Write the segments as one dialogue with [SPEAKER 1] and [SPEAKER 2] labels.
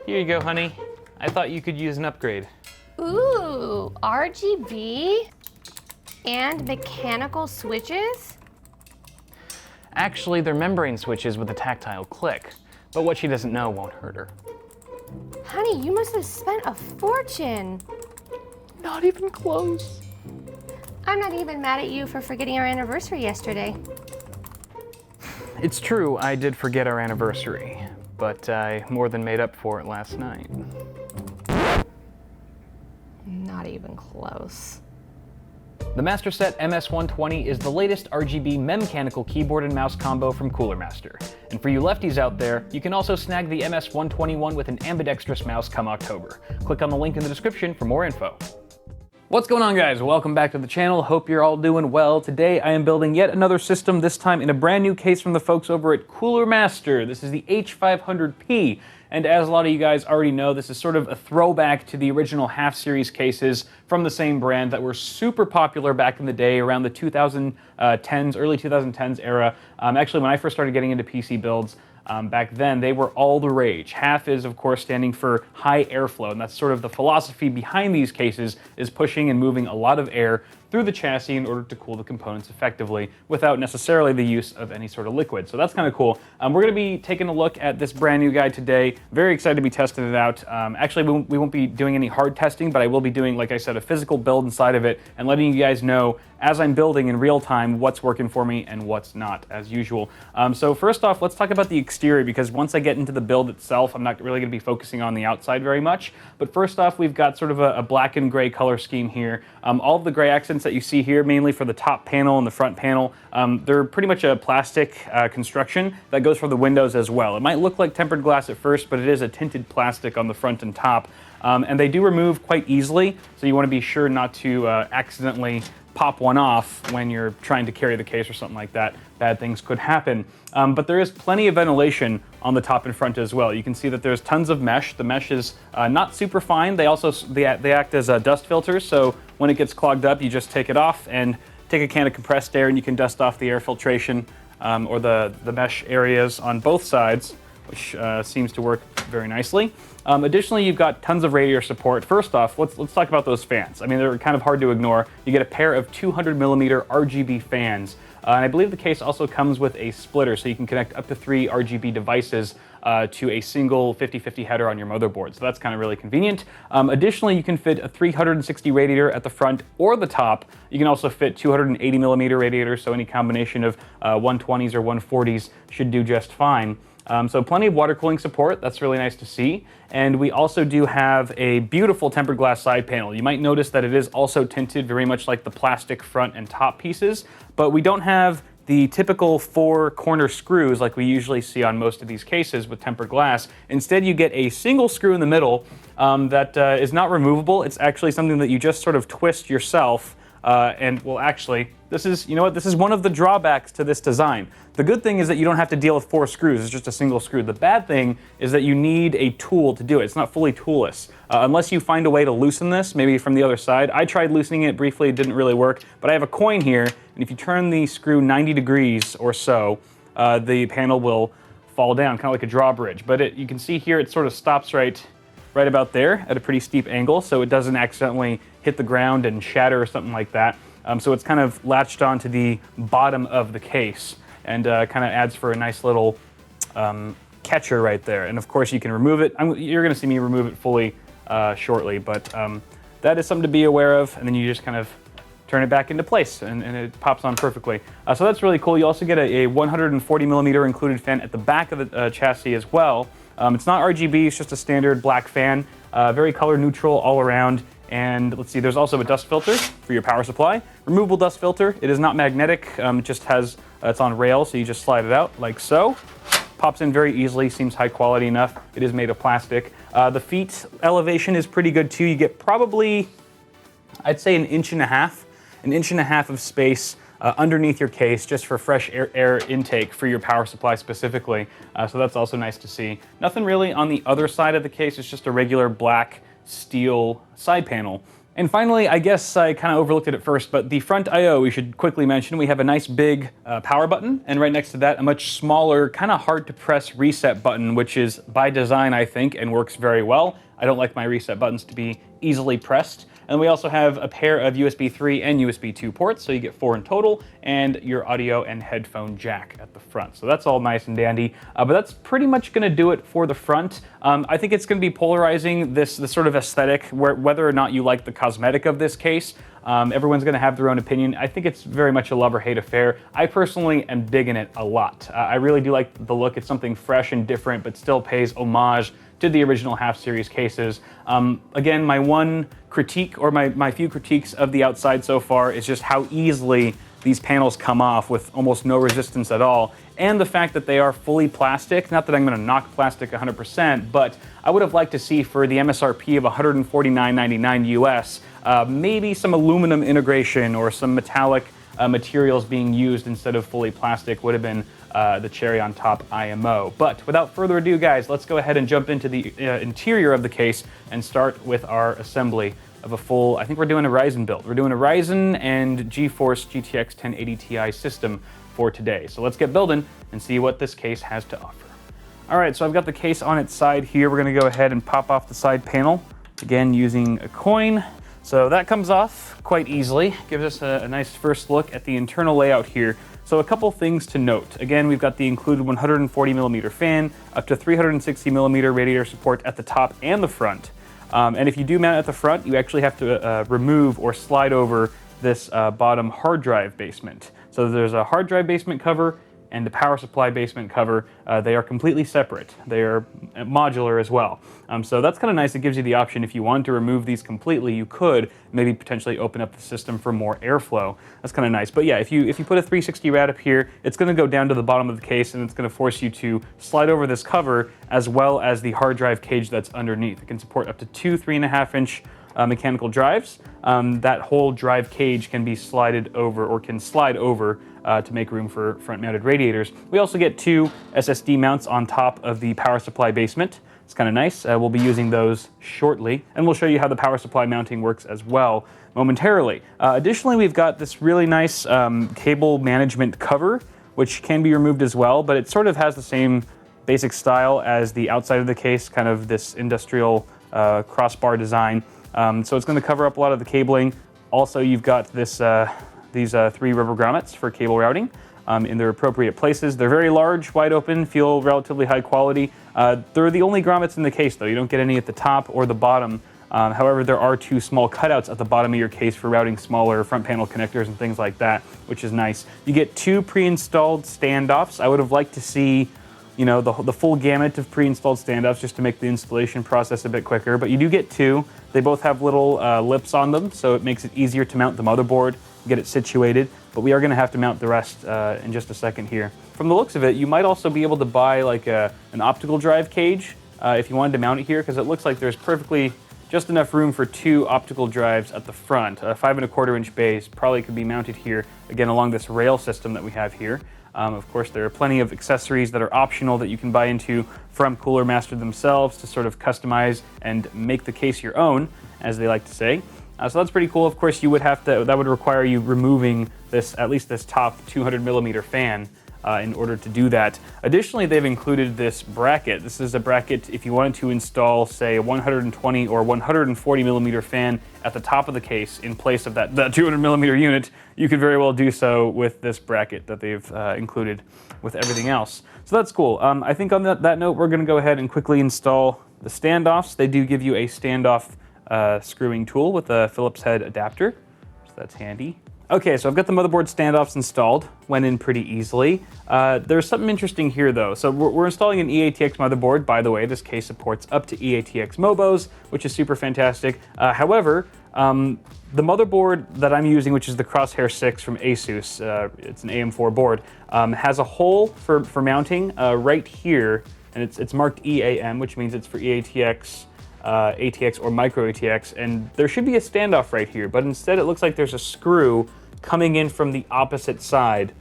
[SPEAKER 1] Here you go, honey. I thought you could use an upgrade.
[SPEAKER 2] Ooh, RGB and mechanical switches?
[SPEAKER 1] Actually, they're membrane switches with a tactile click, but what she doesn't know won't hurt her.
[SPEAKER 2] Honey, you must have spent a fortune.
[SPEAKER 1] Not even close.
[SPEAKER 2] I'm not even mad at you for forgetting our anniversary yesterday.
[SPEAKER 1] It's true, I did forget our anniversary, but I more than made up for it last night.
[SPEAKER 2] Not even close.
[SPEAKER 1] The Master Set MS120 is the latest RGB mechanical keyboard and mouse combo from Cooler Master. And for you lefties out there, you can also snag the MS121 with an ambidextrous mouse come October. Click on the link in the description for more info. What's going on, guys? Welcome back to the channel. Hope you're all doing well. Today I am building yet another system, this time in a brand new case from the folks over at Cooler Master. This is the H500P. And as a lot of you guys already know, this is sort of a throwback to the original half-series cases from the same brand that were super popular back in the day around the 2010s, early 2010s era. Actually, when I first started getting into PC builds, back then, they were all the rage. Half is, of course, standing for high airflow, and that's sort of the philosophy behind these cases, is pushing and moving a lot of air through the chassis in order to cool the components effectively without necessarily the use of any sort of liquid. So that's kind of cool. We're going to be taking a look at this brand new guy today. Very excited to be testing it out. Actually, we won't be doing any hard testing, but I will be doing, like I said, a physical build inside of it and letting you guys know as I'm building in real time what's working for me and what's not, as usual. So first off, let's talk about the exterior, because once I get into the build itself, I'm not really going to be focusing on the outside very much. But first off, we've got sort of a black and gray color scheme here. All of the gray accents that you see here, mainly for the top panel and the front panel, they're pretty much a plastic construction that goes for the windows as well. It might look like tempered glass at first, but it is a tinted plastic on the front and top. And they do remove quite easily, so you want to be sure not to accidentally pop one off when you're trying to carry the case or something like that. Bad things could happen. But there is plenty of ventilation on the top and front as well. You can see that there's tons of mesh. The mesh is not super fine. They act as dust filters, so when it gets clogged up, you just take it off and take a can of compressed air and you can dust off the air filtration or the mesh areas on both sides, which seems to work very nicely. Additionally, you've got tons of radiator support. First off, let's talk about those fans. I mean, they're kind of hard to ignore. You get a pair of 200mm RGB fans. And I believe the case also comes with a splitter, so you can connect up to 3 RGB devices to a single 50/50 header on your motherboard. So that's kind of really convenient. Additionally, you can fit a 360 radiator at the front or the top. You can also fit 280mm radiators, so any combination of 120s or 140s should do just fine. So plenty of water cooling support. That's really nice to see. And we also do have a beautiful tempered glass side panel. You might notice that it is also tinted very much like the plastic front and top pieces, but we don't have the typical 4 corner screws like we usually see on most of these cases with tempered glass. Instead, you get a single screw in the middle that is not removable. It's actually something that you just sort of twist yourself. And well, actually, this is, you know what, this is one of the drawbacks to this design. The good thing is that you don't have to deal with 4 screws, it's just a single screw. The bad thing is that you need a tool to do it. It's not fully toolless. Unless you find a way to loosen this, maybe from the other side. I tried loosening it briefly, it didn't really work, but I have a coin here, and if you turn the screw 90 degrees or so, the panel will fall down, kind of like a drawbridge. But you can see here it sort of stops right about there at a pretty steep angle, so it doesn't accidentally hit the ground and shatter or something like that. So it's kind of latched onto the bottom of the case and kind of adds for a nice little catcher right there. And of course you can remove it. You're going to see me remove it fully shortly, but that is something to be aware of, and then you just kind of turn it back into place and it pops on perfectly. So that's really cool. You also get a 140mm included fan at the back of the chassis as well. It's not RGB, it's just a standard black fan, very color neutral all around. And let's see, there's also a dust filter for your power supply. Removable dust filter. It is not magnetic, it just has, it's on rail, so you just slide it out like so. Pops in very easily, seems high quality enough. It is made of plastic. The feet elevation is pretty good too. You get probably, I'd say, 1.5 inches, 1.5 inches of space underneath your case just for fresh air intake for your power supply specifically. So that's also nice to see. Nothing really on the other side of the case, it's just a regular black steel side panel. And finally, I guess I kind of overlooked it at first, but the front I/O we should quickly mention. We have a nice big power button, and right next to that, a much smaller, kind of hard to press reset button, which is by design, I think, and works very well. I don't like my reset buttons to be easily pressed. And we also have a pair of USB 3 and USB 2 ports, so you get 4 in total, and your audio and headphone jack at the front. So that's all nice and dandy, but that's pretty much gonna do it for the front. I think it's gonna be polarizing, this sort of aesthetic, whether or not you like the cosmetic of this case. Everyone's gonna have their own opinion. I think it's very much a love or hate affair. I personally am digging it a lot. I really do like the look. It's something fresh and different, but still pays homage to the original half series cases. Again, my one critique, or my few critiques of the outside so far, is just how easily these panels come off with almost no resistance at all, and the fact that they are fully plastic. Not that I'm gonna knock plastic 100%, but I would have liked to see, for the MSRP of $149.99 US, maybe some aluminum integration or some metallic materials being used instead of fully plastic would have been the cherry on top IMO. But without further ado, guys, let's go ahead and jump into the interior of the case and start with our assembly of a full, I think we're doing a Ryzen build. We're doing a Ryzen and GeForce GTX 1080 Ti system for today. So let's get building and see what this case has to offer. All right, so I've got the case on its side here. We're gonna go ahead and pop off the side panel, again using a coin. So that comes off quite easily, gives us a nice first look at the internal layout here. So a couple things to note. Again, we've got the included 140mm fan, up to 360mm radiator support at the top and the front. And if you do mount at the front, you actually have to remove or slide over this bottom hard drive basement. So there's a hard drive basement cover and the power supply basement cover. They are completely separate. They are modular as well. So that's kind of nice. It gives you the option, if you wanted to remove these completely, you could maybe potentially open up the system for more airflow. That's kind of nice. But yeah, if you put a 360 rad up here, it's going to go down to the bottom of the case, and it's going to force you to slide over this cover as well as the hard drive cage that's underneath. It can support up to two 3.5-inch mechanical drives. That whole drive cage can be slided over, or can slide over to make room for front-mounted radiators. We also get two SSD mounts on top of the power supply basement. It's kind of nice. We'll be using those shortly, and we'll show you how the power supply mounting works as well momentarily. Additionally, we've got this really nice cable management cover, which can be removed as well, but it sort of has the same basic style as the outside of the case, kind of this industrial crossbar design. So it's going to cover up a lot of the cabling. Also, you've got this these 3 rubber grommets for cable routing in their appropriate places. They're very large, wide open, feel relatively high quality. They're the only grommets in the case, though. You don't get any at the top or the bottom. However, there are 2 small cutouts at the bottom of your case for routing smaller front panel connectors and things like that, which is nice. You get 2 pre-installed standoffs. I would have liked to see, you know, the full gamut of pre-installed standoffs just to make the installation process a bit quicker, but you do get 2. They both have little lips on them, so it makes it easier to mount the motherboard, get it situated, but we are going to have to mount the rest in just a second here. From the looks of it, you might also be able to buy like an optical drive cage if you wanted to mount it here, because it looks like there's perfectly just enough room for 2 optical drives at the front. 5.25-inch bays probably could be mounted here, again along this rail system that we have here. Of course, there are plenty of accessories that are optional that you can buy into from Cooler Master themselves to sort of customize and make the case your own, as they like to say. So that's pretty cool. Of course, you would have to, that would require you removing this, at least this top 200mm fan in order to do that. Additionally, they've included this bracket. This is a bracket if you wanted to install, say, a 120 or 140mm fan at the top of the case in place of that 200mm unit. You could very well do so with this bracket that they've included with everything else. So that's cool. I think on that note, we're going to go ahead and quickly install the standoffs. They do give you a standoff screwing tool with a Phillips head adapter, so that's handy. Okay, so I've got the motherboard standoffs installed, went in pretty easily. There's something interesting here though. So we're installing an EATX motherboard. By the way, this case supports up to EATX Mobos, which is super fantastic. However, the motherboard that I'm using, which is the Crosshair 6 from Asus, it's an AM4 board, has a hole for mounting right here, and it's marked EAM, which means it's for EATX, ATX or micro ATX, and there should be a standoff right here, but instead it looks like there's a screw coming in from the opposite side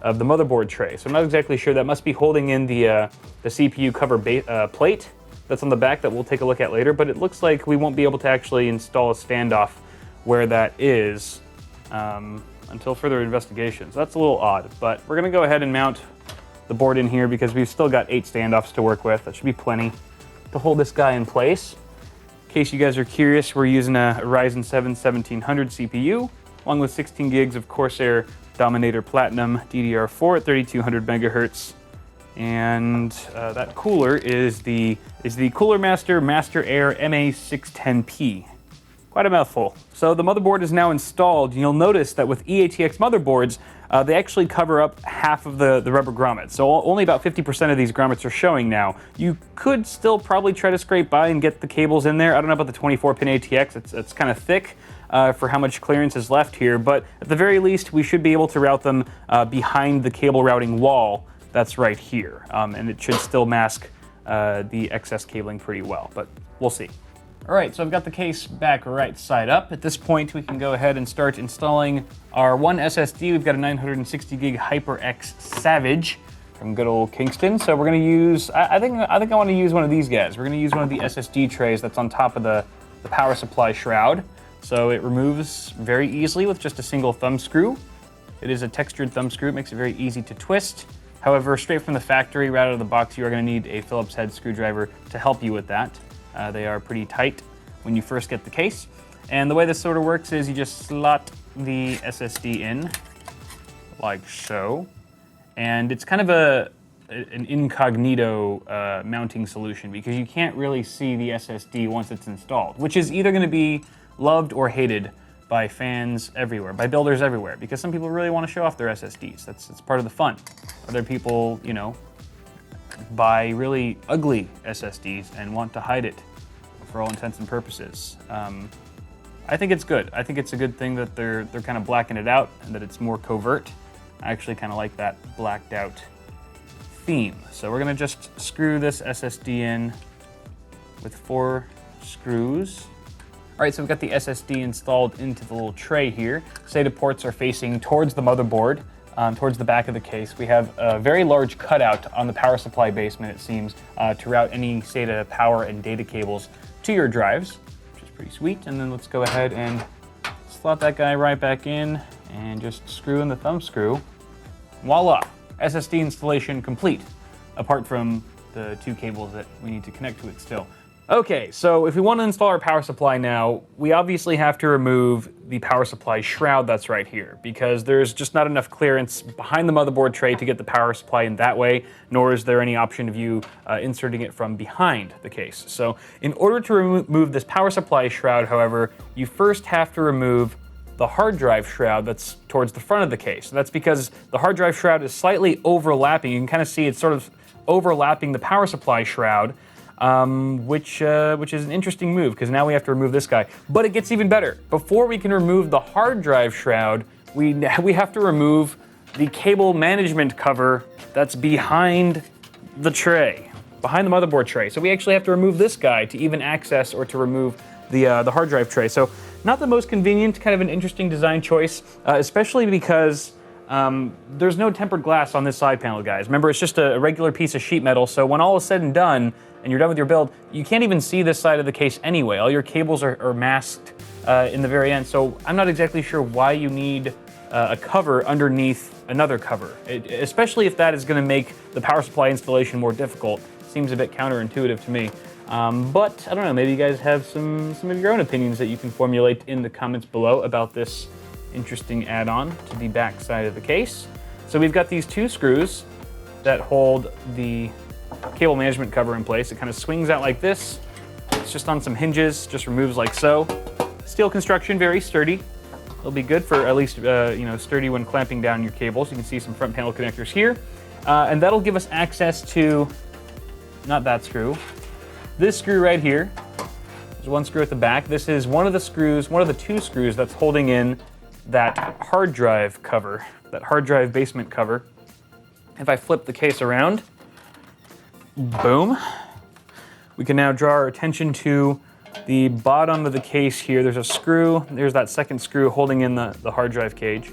[SPEAKER 1] of the motherboard tray. So I'm not exactly sure. That must be holding in the CPU cover plate that's on the back that we'll take a look at later, but it looks like we won't be able to actually install a standoff where that is until further investigation. So that's a little odd, but we're gonna go ahead and mount the board in here because we've still got 8 standoffs to work with. That should be plenty to hold this guy in place. In case you guys are curious, we're using a Ryzen 7 1700 CPU, along with 16 gigs of Corsair Dominator Platinum DDR4 at 3200 megahertz. And that cooler is the Cooler Master Master Air MA610P. Quite a mouthful. So the motherboard is now installed. You'll notice that with EATX motherboards, they actually cover up half of the rubber grommets. So only about 50% of these grommets are showing now. You could still probably try to scrape by and get the cables in there. I don't know about the 24-pin ATX. It's kind of thick for how much clearance is left here, but at the very least, we should be able to route them behind the cable routing wall that's right here. And it should still mask the excess cabling pretty well, but we'll see. All right, so I've got the case back right side up. At this point, we can go ahead and start installing our one SSD. We've got a 960 gig HyperX Savage from good old Kingston. So we're gonna use, I think I wanna use one of these guys. We're gonna use one of the SSD trays that's on top of the power supply shroud. So it removes very easily with just a single thumb screw. It is a textured thumb screw. It makes it very easy to twist. However, straight from the factory, right out of the box, you are gonna need a Phillips head screwdriver to help you with that. They are pretty tight when you first get the case. And the way this sort of works is you just slot the SSD in, like so. And it's kind of an incognito mounting solution because you can't really see the SSD once it's installed, which is either gonna be loved or hated by fans everywhere, by builders everywhere, because some people really wanna show off their SSDs. That's part of the fun. Other people, you know, buy really ugly SSDs and want to hide it for all intents and purposes. I think it's good. I think it's a good thing that they're kind of blacking it out and that it's more covert. I actually kind of like that blacked out theme. So we're gonna just screw this SSD in with 4 screws. All right, so we've got the SSD installed into the little tray here. SATA ports are facing towards the motherboard. Towards the back of the case. We have a very large cutout on the power supply basement, it seems, to route any SATA power and data cables to your drives, which is pretty sweet. And then let's go ahead and slot that guy right back in and just screw in the thumb screw. Voila, SSD installation complete, apart from the 2 cables that we need to connect to it still. Okay, so if we want to install our power supply now, we obviously have to remove the power supply shroud that's right here because there's just not enough clearance behind the motherboard tray to get the power supply in that way, nor is there any option of you inserting it from behind the case. So in order to remove this power supply shroud, however, you first have to remove the hard drive shroud that's towards the front of the case. That's because the hard drive shroud is slightly overlapping. You can kind of see it's sort of overlapping the power supply shroud. Which is an interesting move because now we have to remove this guy. But it gets even better. Before we can remove the hard drive shroud, we have to remove the cable management cover that's behind the tray, behind the motherboard tray. So we actually have to remove this guy to even access or to remove the hard drive tray. So not the most convenient, kind of an interesting design choice, especially because there's no tempered glass on this side panel, guys. Remember, it's just a regular piece of sheet metal, so when all is said and done, and you're done with your build, you can't even see this side of the case anyway. All your cables are masked in the very end, so I'm not exactly sure why you need a cover underneath another cover, especially if that is gonna make the power supply installation more difficult. Seems a bit counterintuitive to me. But I don't know, maybe you guys have some of your own opinions that you can formulate in the comments below about this interesting add-on to the back side of the case. So we've got these 2 screws that hold the cable management cover in place. It kind of swings out like this. It's just on some hinges, just removes like so. Steel construction, very sturdy. It'll be good for at least sturdy when clamping down your cables. You can see some front panel connectors here. And that'll give us access to, not that screw, this screw right here. There's 1 screw at the back. This is one of the screws, one of the 2 screws that's holding in that hard drive cover, that hard drive basement cover. If I flip the case around, boom, we can now draw our attention to the bottom of the case here. There's a screw, there's that 2nd screw holding in the hard drive cage,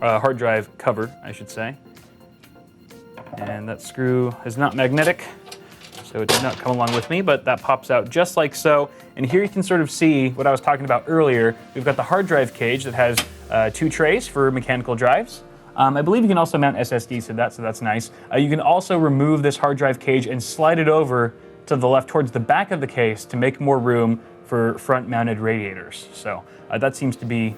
[SPEAKER 1] hard drive cover, I should say. And that screw is not magnetic, So it did not come along with me, but that pops out just like so. And here you can sort of see what I was talking about earlier. We've got the hard drive cage that has 2 trays for mechanical drives. I believe you can also mount SSDs to that, so that's nice. You can also remove this hard drive cage and slide it over to the left towards the back of the case to make more room for front-mounted radiators. So that seems to be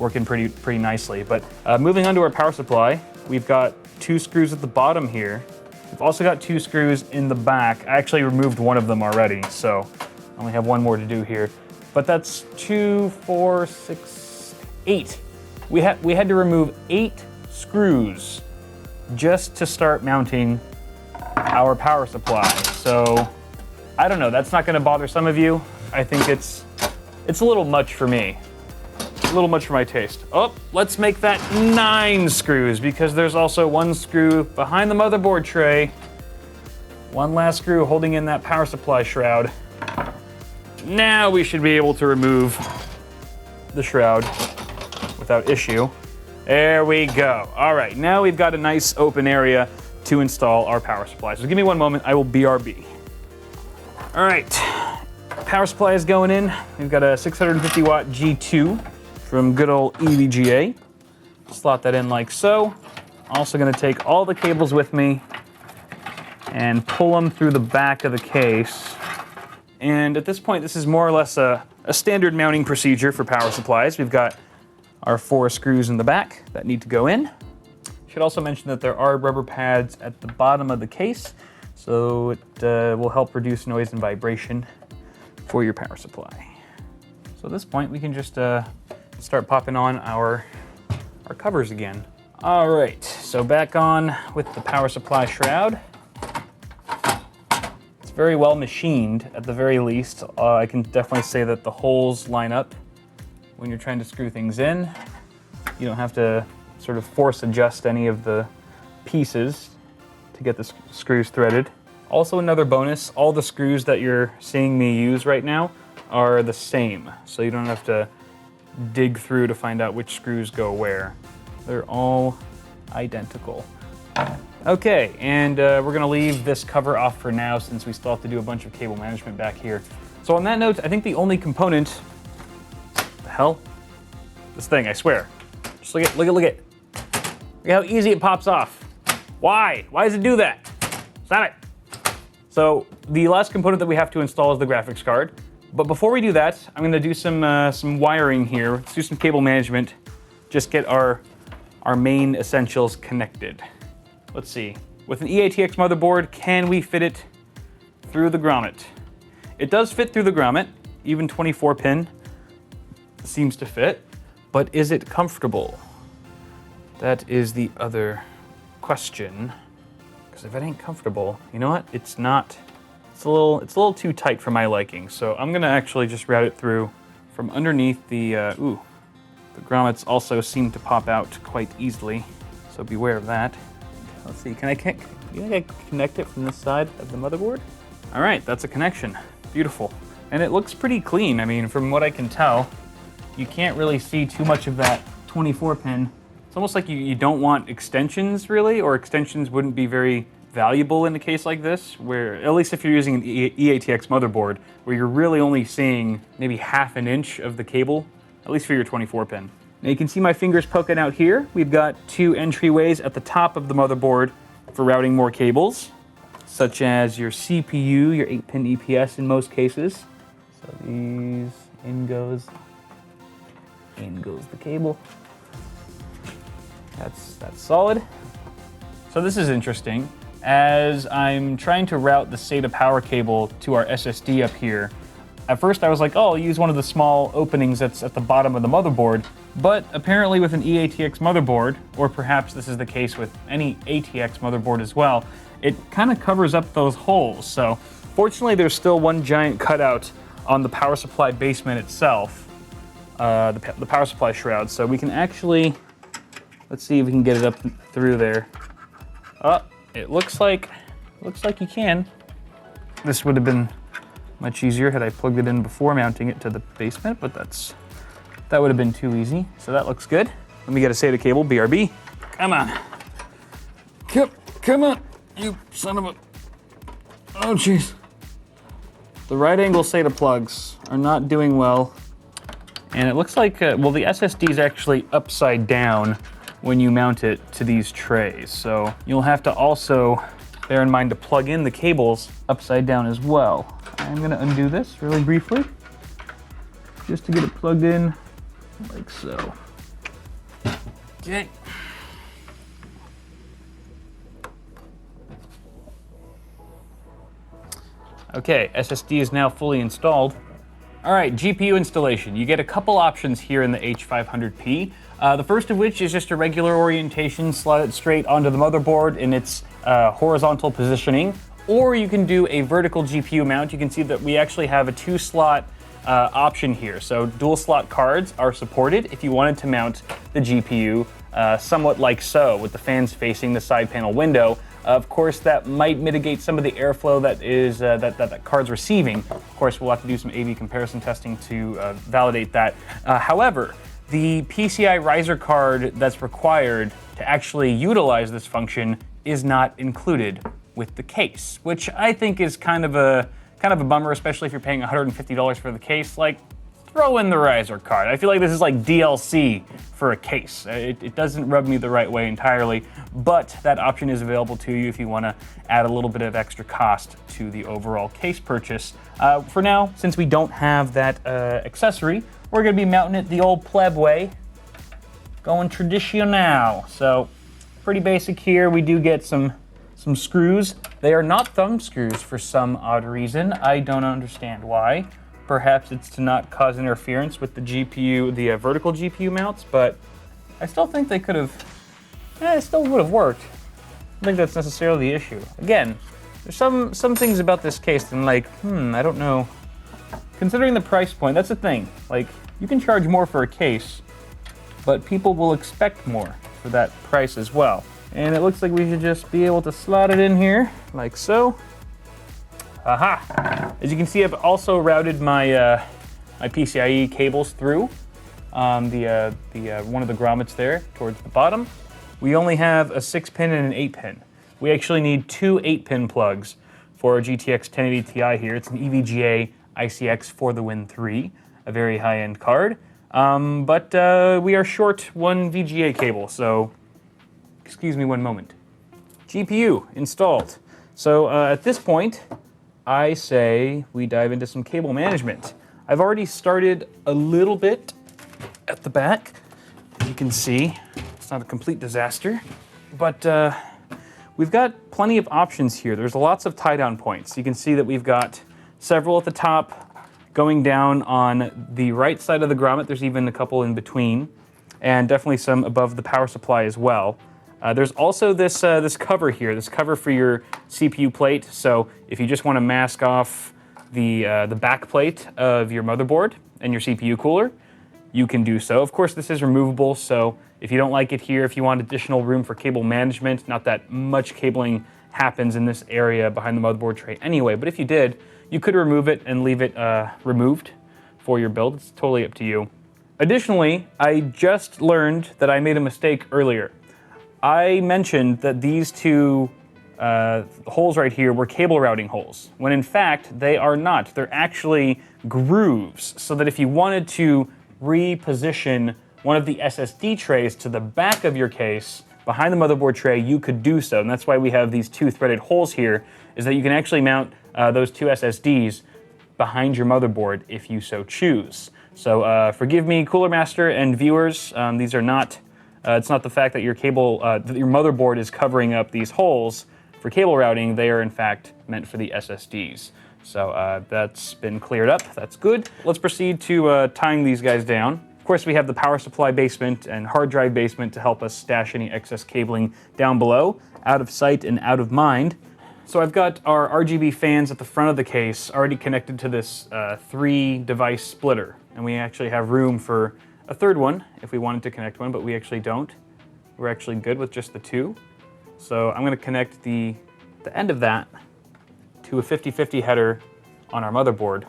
[SPEAKER 1] working pretty nicely. But moving on to our power supply, we've got 2 screws at the bottom here. We've also got 2 screws in the back. I actually removed one of them already, so I only have one more to do here. But that's 2, 4, 6, 8. We had to remove 8 screws just to start mounting our power supply. So I don't know, that's not gonna bother some of you. I think it's a little much for me. A little much for my taste. Oh, let's make that 9 screws because there's also 1 screw behind the motherboard tray. 1 last screw holding in that power supply shroud. Now we should be able to remove the shroud without issue. There we go. All right, now we've got a nice open area to install our power supply. So give me one moment, I will BRB. All right, power supply is going in. We've got a 650 watt G2 from good old EVGA. Slot that in like so. Also gonna take all the cables with me and pull them through the back of the case. And at this point, this is more or less a standard mounting procedure for power supplies. We've got our 4 screws in the back that need to go in. Should also mention that there are rubber pads at the bottom of the case, so it will help reduce noise and vibration for your power supply. So at this point, we can just start popping on our covers again. All right, so back on with the power supply shroud. It's very well machined, at the very least. I can definitely say that the holes line up when you're trying to screw things in. You don't have to sort of force adjust any of the pieces to get the screws threaded. Also another bonus, all the screws that you're seeing me use right now are the same, so you don't have to dig through to find out which screws go where. They're all identical. Okay, and we're gonna leave this cover off for now since we still have to do a bunch of cable management back here. So on that note, I think the only component, the hell? This thing, I swear. Just look at. Look at how easy it pops off. Why? Why does it do that? Stop it. So the last component that we have to install is the graphics card. But before we do that, I'm gonna do some wiring here. Let's do some cable management. Just get our main essentials connected. Let's see. With an EATX motherboard, can we fit it through the grommet? It does fit through the grommet, even 24 pin seems to fit, but is it comfortable? That is the other question. Because if it ain't comfortable, you know what? It's not. It's a little too tight for my liking. So I'm gonna actually just route it through from underneath the. The grommets also seem to pop out quite easily, so beware of that. Let's see. You think I can connect it from this side of the motherboard? All right, that's a connection. Beautiful, and it looks pretty clean. I mean, from what I can tell, you can't really see too much of that 24 pin. It's almost like you don't want extensions really, or extensions wouldn't be very valuable in a case like this, where, at least if you're using an EATX motherboard, where you're really only seeing maybe ½ an inch of the cable, at least for your 24 pin. Now you can see my fingers poking out here. We've got 2 entryways at the top of the motherboard for routing more cables, such as your CPU, your 8-pin EPS in most cases. So these, in goes the cable. That's solid. So this is interesting. As I'm trying to route the SATA power cable to our SSD up here, at first I was like, oh, I'll use one of the small openings that's at the bottom of the motherboard, but apparently with an EATX motherboard, or perhaps this is the case with any ATX motherboard as well, it kind of covers up those holes. So fortunately there's still one giant cutout on the power supply basement itself, the power supply shroud, so we can actually, let's see if we can get it up through there. Oh, it looks like you can. This would have been much easier had I plugged it in before mounting it to the basement, but that would have been too easy. So that looks good. Let me get a SATA cable, BRB. Come on. Come on, you son of a... Oh jeez. The right angle SATA plugs are not doing well. And it looks like, well, the SSD is actually upside down when you mount it to these trays. So you'll have to also bear in mind to plug in the cables upside down as well. I'm gonna undo this really briefly, just to get it plugged in like so. Okay. Okay, SSD is now fully installed. All right, GPU installation. You get a couple options here in the H500P. The first of which is just a regular orientation, slide it straight onto the motherboard in its horizontal positioning, or you can do a vertical GPU mount. You can see that we actually have a 2-slot option here. So dual slot cards are supported if you wanted to mount the GPU somewhat like so, with the fans facing the side panel window. Of course, that might mitigate some of the airflow that is that card's receiving. Of course, we'll have to do some AV comparison testing to validate that. However, the PCI riser card that's required to actually utilize this function is not included with the case, which I think is kind of a bummer, especially if you're paying $150 for the case. Like, throw in the riser card. I feel like this is like DLC for a case. It doesn't rub me the right way entirely, but that option is available to you if you want to add a little bit of extra cost to the overall case purchase. For now, since we don't have that accessory, we're going to be mounting it the old pleb way, going traditional. So pretty basic here. We do get some screws. They are not thumb screws for some odd reason. I don't understand why. Perhaps it's to not cause interference with the GPU, the vertical GPU mounts, but I still think they could have, it still would have worked. I don't think that's necessarily the issue. Again, there's some things about this case that I'm like, I don't know. Considering the price point, that's the thing. Like, you can charge more for a case, but people will expect more for that price as well. And it looks like we should just be able to slot it in here, like so. Aha! As you can see, I've also routed my my PCIe cables through one of the grommets there towards the bottom. We only have a 6-pin and an 8-pin. We actually need 2 8-pin plugs for our GTX 1080 Ti here. It's an EVGA ICX for the Win 3, a very high-end card. But we are short 1 VGA cable, so excuse me one moment. GPU installed. So at this point, I say we dive into some cable management. I've already started a little bit at the back. As you can see, it's not a complete disaster, but we've got plenty of options here. There's lots of tie-down points. You can see that we've got several at the top, going down on the right side of the grommet. There's even a couple in between, and definitely some above the power supply as well. There's also this cover here, this cover for your CPU plate. So if you just want to mask off the back plate of your motherboard and your CPU cooler, you can do so. Of course, this is removable, so if you don't like it here, if you want additional room for cable management, not that much cabling happens in this area behind the motherboard tray anyway, but if you did, you could remove it and leave it removed for your build. It's totally up to you. Additionally, I just learned that I made a mistake earlier. I mentioned that these 2 holes right here were cable routing holes, when in fact they are not. They're actually grooves, so that if you wanted to reposition one of the SSD trays to the back of your case, behind the motherboard tray, you could do so. And that's why we have these 2 threaded holes here, is that you can actually mount those 2 SSDs behind your motherboard if you so choose. So forgive me, Cooler Master and viewers, these are not, it's not the fact that your cable, that your motherboard is covering up these holes for cable routing. They are in fact meant for the SSDs. So that's been cleared up, that's good. Let's proceed to tying these guys down. Of course, we have the power supply basement and hard drive basement to help us stash any excess cabling down below, out of sight and out of mind. So I've got our RGB fans at the front of the case already connected to this 3-device splitter. And we actually have room for a 3rd one if we wanted to connect one, but we actually don't. We're actually good with just the 2. So I'm going to connect the end of that to a 50/50 header on our motherboard.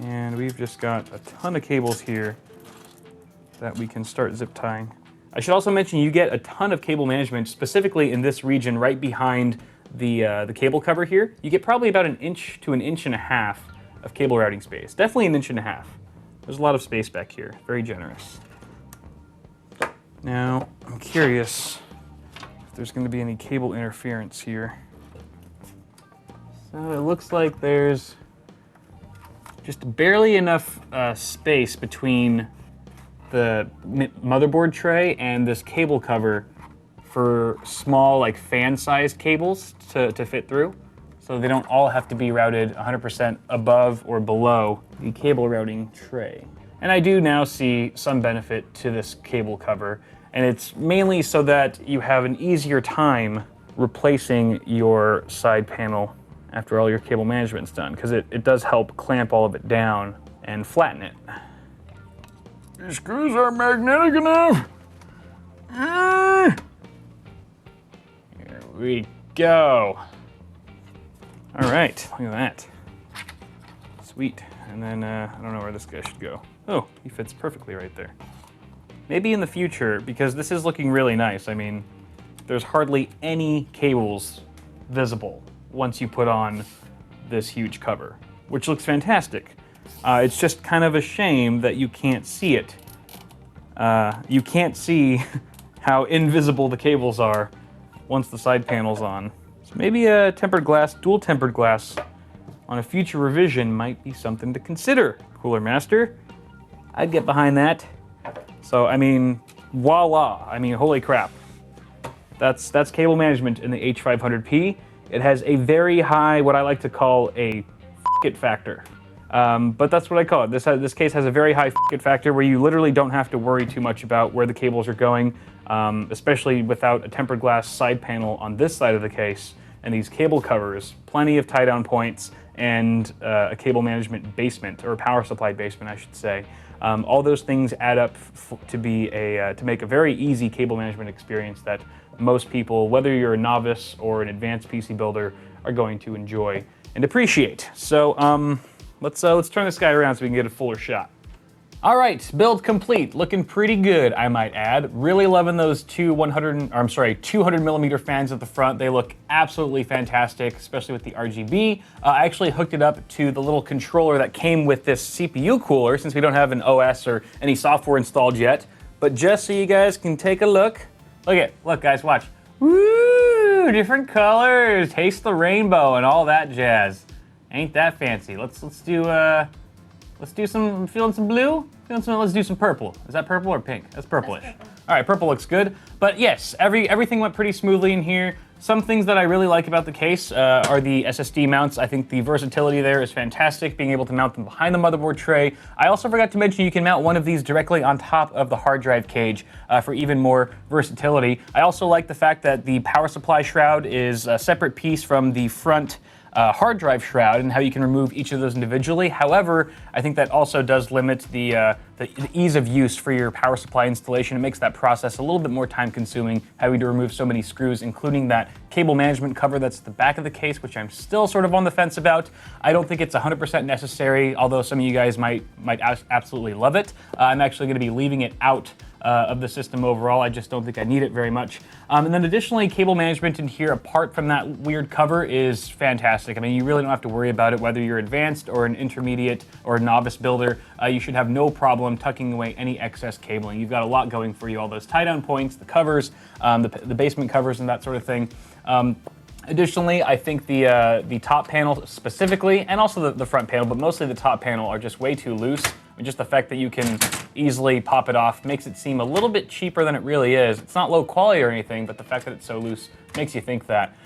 [SPEAKER 1] And we've just got a ton of cables here that we can start zip tying. I should also mention you get a ton of cable management specifically in this region right behind the cable cover here, you get probably about 1 inch to 1.5 inches of cable routing space. Definitely 1.5 inches. There's a lot of space back here, very generous. Now, I'm curious if there's going to be any cable interference here. So it looks like there's just barely enough space between the motherboard tray and this cable cover for small, like fan-sized cables to fit through. So they don't all have to be routed 100% above or below the cable routing tray. And I do now see some benefit to this cable cover, and it's mainly so that you have an easier time replacing your side panel after all your cable management's done, because it does help clamp all of it down and flatten it. These screws aren't magnetic enough. Here we go. All right, look at that. Sweet. And then I don't know where this guy should go. Oh, he fits perfectly right there. Maybe in the future, because this is looking really nice. I mean, there's hardly any cables visible once you put on this huge cover, which looks fantastic. It's just kind of a shame that you can't see it. You can't see how invisible the cables are once the side panel's on. So maybe a tempered glass, dual tempered glass on a future revision might be something to consider, Cooler Master. I'd get behind that. So, I mean, voila. I mean, holy crap. That's cable management in the H500P. It has a very high, what I like to call a f*** it factor. But that's what I call it. This case has a very high f*** it factor where you literally don't have to worry too much about where the cables are going, especially without a tempered glass side panel on this side of the case and these cable covers, plenty of tie-down points, and a cable management basement, or a power supply basement, I should say. All those things add up to make a very easy cable management experience that most people, whether you're a novice or an advanced PC builder, are going to enjoy and appreciate. So let's turn this guy around so we can get a fuller shot. All right, build complete. Looking pretty good, I might add. Really loving those 200 millimeter fans at the front. They look absolutely fantastic, especially with the RGB. I actually hooked it up to the little controller that came with this CPU cooler, since we don't have an OS or any software installed yet. But just so you guys can take a look. Look guys, watch. Woo, different colors. Taste the rainbow and all that jazz. Ain't that fancy? Let's do some, feeling some blue? Let's do some purple. Is that purple or pink? That's purplish. That's purple. All right, purple looks good. But yes, everything went pretty smoothly in here. Some things that I really like about the case are the SSD mounts. I think the versatility there is fantastic, being able to mount them behind the motherboard tray. I also forgot to mention you can mount one of these directly on top of the hard drive cage for even more versatility. I also like the fact that the power supply shroud is a separate piece from the front hard drive shroud, and how you can remove each of those individually. However, I think that also does limit the ease of use for your power supply installation. It makes that process a little bit more time consuming, having to remove so many screws, including that cable management cover that's at the back of the case, which I'm still sort of on the fence about. I don't think it's 100% necessary, although some of you guys might absolutely love it. I'm actually going to be leaving it out of the system overall. I just don't think I need it very much. And then additionally, cable management in here, apart from that weird cover, is fantastic. I mean, you really don't have to worry about it, whether you're advanced or an intermediate or a novice builder. You should have no problem tucking away any excess cabling. You've got a lot going for you, all those tie-down points, the covers, the basement covers and that sort of thing. Additionally, I think the top panel specifically, and also the front panel, but mostly the top panel, are just way too loose. And just the fact that you can easily pop it off makes it seem a little bit cheaper than it really is. It's not low quality or anything, but the fact that it's so loose makes you think that.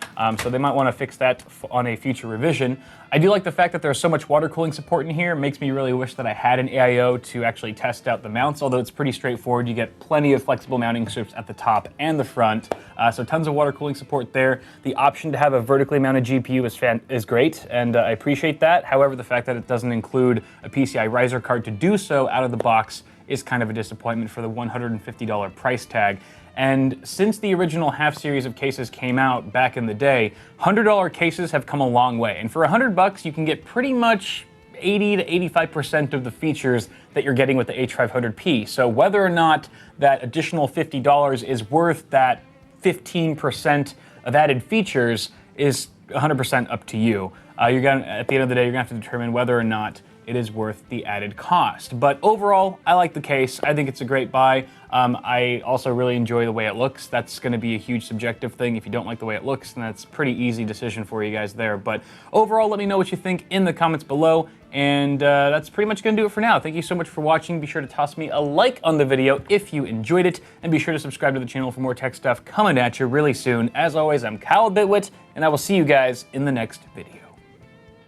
[SPEAKER 1] So they might want to fix that on a future revision. I do like the fact that there's so much water cooling support in here. It makes me really wish that I had an AIO to actually test out the mounts, although it's pretty straightforward. You get plenty of flexible mounting strips at the top and the front, so tons of water cooling support there. The option to have a vertically mounted GPU is great, and I appreciate that. However, the fact that it doesn't include a PCI riser card to do so out of the box is kind of a disappointment for the $150 price tag. And since the original half series of cases came out back in the day, $100 cases have come a long way. And for $100, you can get pretty much 80 to 85% of the features that you're getting with the H500P. So whether or not that additional $50 is worth that 15% of added features is 100% up to you. At the end of the day, you're gonna have to determine whether or not it is worth the added cost. But overall, I like the case. I think it's a great buy. I also really enjoy the way it looks. That's gonna be a huge subjective thing. If you don't like the way it looks, then that's a pretty easy decision for you guys there. But overall, let me know what you think in the comments below. And that's pretty much gonna do it for now. Thank you so much for watching. Be sure to toss me a like on the video if you enjoyed it. And be sure to subscribe to the channel for more tech stuff coming at you really soon. As always, I'm Kyle Bitwit, and I will see you guys in the next video.